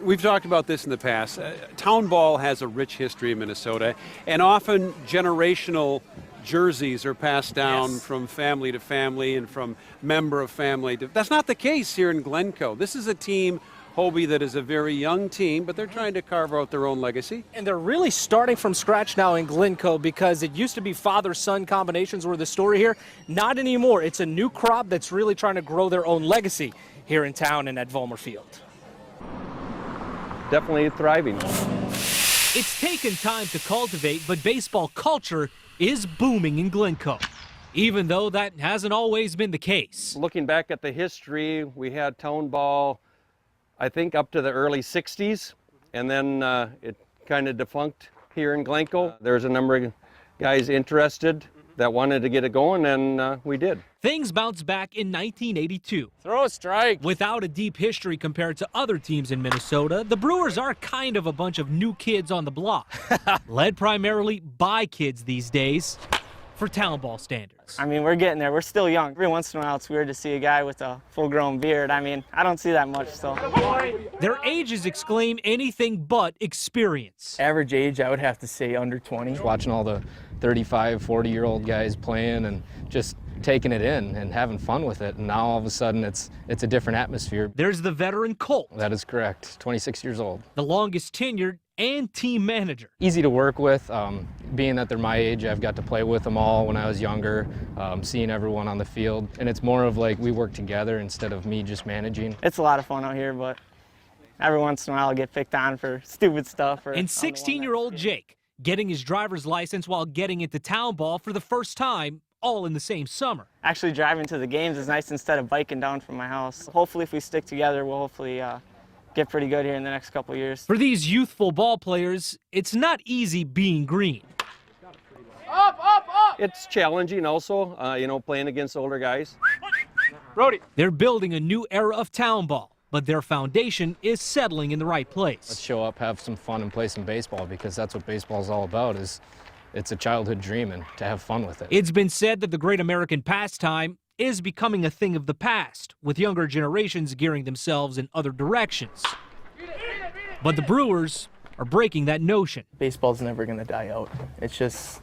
We've talked about this in the past. Town ball has a rich history in Minnesota, and often generational jerseys are passed down from family to family and from member of family. That's not the case here in Glencoe. This is a team, Hobie, that is a very young team, but they're trying to carve out their own legacy. And they're really starting from scratch now in Glencoe, because it used to be father-son combinations were the story here. Not anymore. It's a new crop that's really trying to grow their own legacy here in town and at Vollmer Field. Definitely thriving. It's taken time to cultivate, but baseball culture is booming in Glencoe, even though that hasn't always been the case. Looking back at the history, we had town ball, I think, up to the early 60s, and then it kind of defunct here in Glencoe. There's a number of guys interested that wanted to get it going, and we did. Things bounced back in 1982. Throw a strike. Without a deep history compared to other teams in Minnesota, the Brewers are kind of a bunch of new kids on the block, led primarily by kids these days for town ball standards. I mean, we're getting there. We're still young. Every once in a while, it's weird to see a guy with a full-grown beard. I mean, I don't see that much, so. Their ages exclaim anything but experience. Average age, I would have to say under 20. Watching all the 35, 40-year-old guys playing and just taking it in and having fun with it. And now all of a sudden it's a different atmosphere. There's the veteran COLT. That is correct, 26 years old. The longest tenured and team manager. Easy to work with, being that they're my age. I've got to play with them all when I was younger, seeing everyone on the field. And it's more of like we work together instead of me just managing. It's a lot of fun out here, but every once in a while I get picked on for stupid stuff. And 16-year-old Jake getting his driver's license while getting into town ball for the first time, all in the same summer. Actually, driving to the games is nice instead of biking down from my house. Hopefully, if we stick together, we'll hopefully get pretty good here in the next couple of years. For these youthful ball players, it's not easy being green. Up, up, up! It's challenging also, playing against older guys. Brody. They're building a new era of town ball, but their foundation is settling in the right place. Let's show up, have some fun, and play some baseball, because that's what baseball is all about. It's a childhood dream, and to have fun with it. It's been said that the great American pastime is becoming a thing of the past, with younger generations gearing themselves in other directions. But the Brewers are breaking that notion. Baseball's never going to die out. It's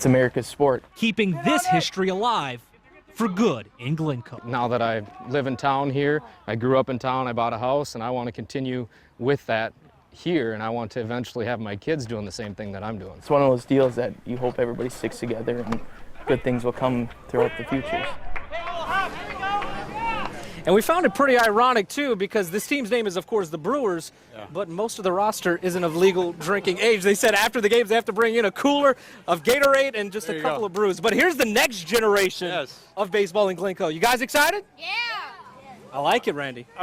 America's sport. Keeping this history alive for good in Glencoe. Now that I live in town here, I grew up in town, I bought a house, and I want to continue with that here, and I want to eventually have my kids doing the same thing that I'm doing. It's one of those deals that you hope everybody sticks together and good things will come throughout the futures. And we found it pretty ironic, too, because this team's name is, of course, the Brewers, but most of the roster isn't of legal drinking age. They said after the games they have to bring in a cooler of Gatorade and just a couple of brews. But here's the next generation of baseball in Glencoe. You guys excited? Yeah. I like it, Randy.